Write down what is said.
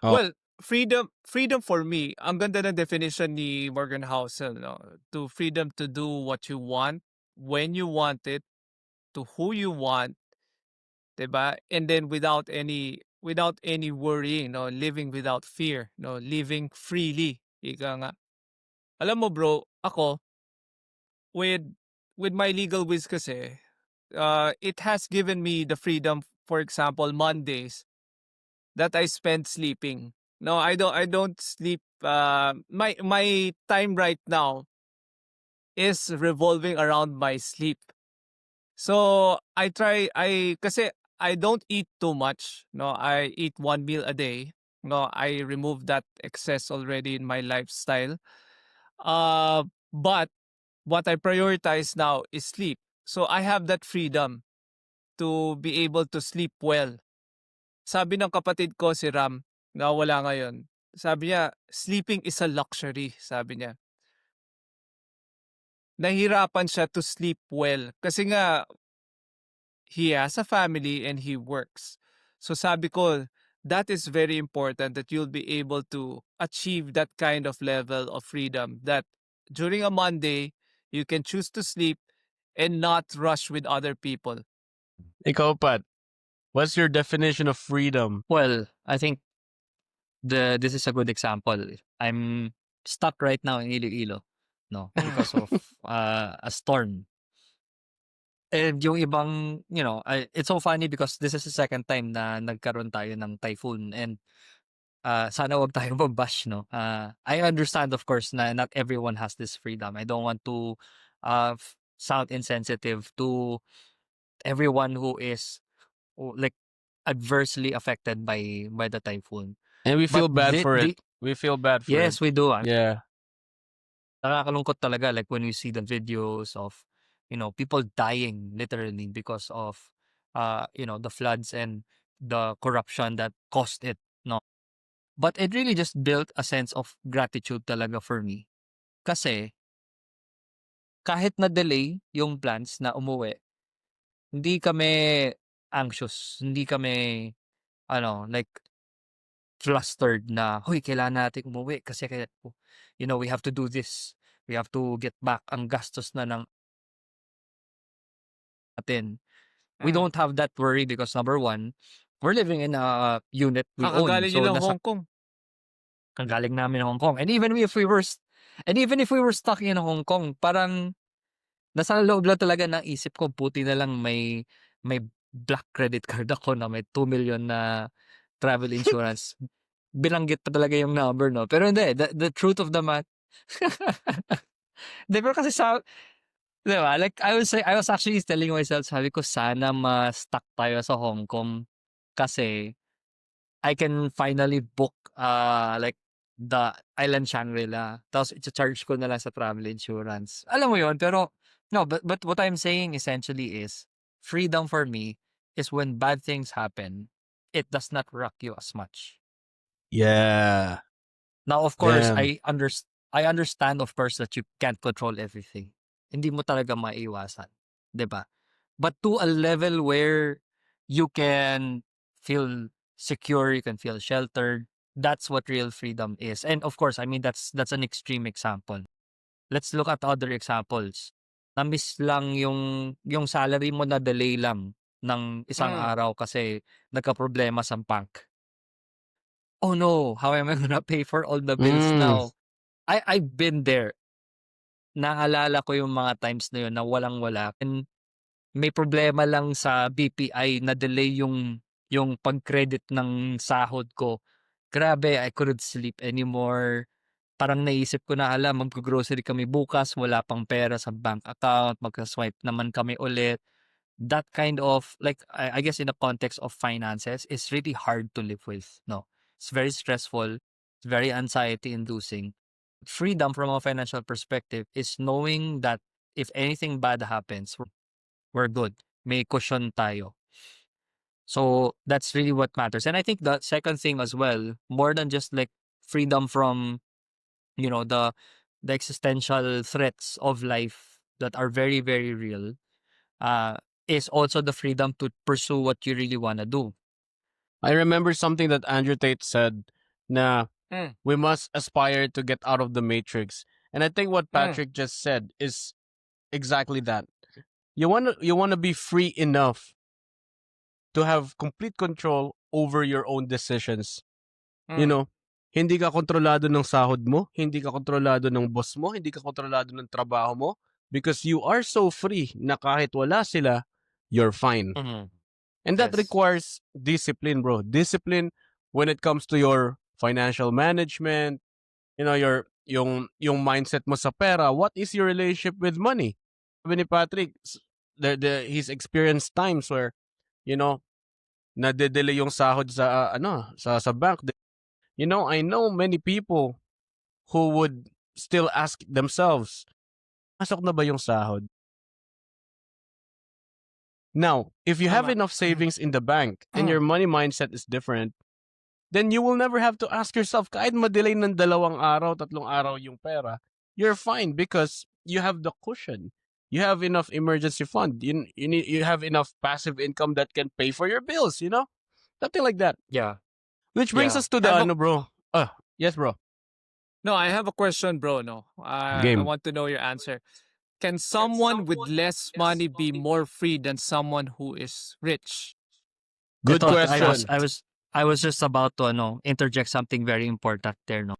Oh, Well, freedom for me, ang ganda ng definition ni Morgan Housel, no? To freedom to do what you want, when you want it, to who you want, 'di ba? And then without any worrying, no, living without fear, no, living freely, ika nga. Alam mo bro, ako with with my legal whiz kasi, it has given me the freedom, for example, Mondays that I spend sleeping. No, I don't sleep. My time right now is revolving around my sleep. So I kasi I don't eat too much. No, I eat one meal a day. No, I remove that excess already in my lifestyle. But what I prioritize now is sleep. So I have that freedom to be able to sleep well. Sabi ng kapatid ko si Ram, na wala ngayon, sabi niya, "Sleeping is a luxury," sabi niya. Nahihirapan siya to sleep well kasi nga he has a family and he works. So sabi ko, that is very important that you'll be able to achieve that kind of level of freedom that during a Monday, you can choose to sleep and not rush with other people. ikaw, Pat, what's your definition of freedom? Well, I think this is a good example. I'm stuck right now in Iloilo, no, because of a storm. And yung ibang, it's so funny because this is the second time na nagkaroon tayo ng typhoon, and sana wag tayong mabash, no. I understand, of course, na not everyone has this freedom. I don't want to sound insensitive to everyone who is like adversely affected by the typhoon. And we But feel bad for it. We feel bad for it. yes, we do. Yeah. Nakakalungkot talaga, like when you see the videos of, people dying literally because of, the floods and the corruption that caused it, no? But it really just built a sense of gratitude talaga for me. Kasi kahit na-delay yung plans na umuwi, hindi kami anxious, hindi kami like flustered na, "Hoy, kailangan natin umuwi kasi we have to do this. We have to get back. Ang gastos na ng natin." We Mm. don't have that worry because number one, we're living in a unit we own. Kakagaling niyo So ng nasa Hong Kong. kagaling namin Hong Kong. And even if we were stuck in Hong Kong, parang nasa loob lang talaga ng isip ko, buti na lang may black credit card ako na may 2 million na travel insurance. Binanggit pa talaga yung number, no? Pero hindi, the truth of the matter, di pero kasi di ba? Like, I was actually telling myself, sabi ko, sana ma-stuck tayo sa Hong Kong kasi I can finally book, like, the Island Shangri-La. Tapos, i-charge ko na lang sa travel insurance. Alam mo yun? Pero, no, but what I'm saying essentially is, freedom for me is when bad things happen, it does not rock you as much. Yeah. Now, of course, Damn. I understand, of course, that you can't control everything. Hindi mo talaga maiiwasan, 'di ba? But to a level where you can feel secure, you can feel sheltered, that's what real freedom is. And of course, I mean that's an extreme example. Let's look at other examples. Na-miss lang yung salary mo, na delay lang ng isang Mm. araw kasi nagkaproblema sa bank. Oh no, how am I gonna pay for all the bills Mm. now? I've been there. Naalala ko yung mga times na yun na walang-wala, and may problema lang sa BPI, na delay yung pag-credit ng sahod ko. Grabe, I couldn't sleep anymore. Parang naisip ko na, hala, mag-grocery kami bukas, wala pang pera sa bank account, magsa-swipe naman kami ulit. That kind of, like, I guess in the context of finances, is really hard to live with, no? It's very stressful, it's very anxiety-inducing. Freedom from a financial perspective is knowing that if anything bad happens, we're good. May cushion tayo. So that's really what matters. And I think the second thing as well, more than just like freedom from, the existential threats of life that are very, very real, uh, is also the freedom to pursue what you really want to do. I remember something that Andrew Tate said na Mm. we must aspire to get out of the matrix. And I think what Mm. Patrick just said is exactly that. You wanna be free enough to have complete control over your own decisions. You Mm. know, hindi ka kontrolado ng sahod mo, hindi ka kontrolado ng boss mo, hindi ka kontrolado ng trabaho mo, because you are so free na kahit wala sila, you're fine. Mhm. And that Yes. requires discipline, bro. Discipline when it comes to your financial management, yung mindset mo sa pera. What is your relationship with money? Sabi ni Patrick, he's experienced times where, you know, nade-delay yung sahod sa bank. I know many people who would still ask themselves, pasok na ba yung sahod? Now, if you have Tama. enough savings in the bank and Mm. your money mindset is different, then you will never have to ask yourself, kahit ma-delay ng 2 araw, 3 araw yung pera, you're fine because you have the cushion. You have enough emergency fund. You have enough passive income that can pay for your bills, Something like that. Yeah. Which brings Yeah. us to the Have a- bro. Yes, bro. No, I have a question, bro. No, I Game. want to know your answer. Can someone with less money be more free than someone who is rich? Good Ito, question. I was just about to interject something very important there, no.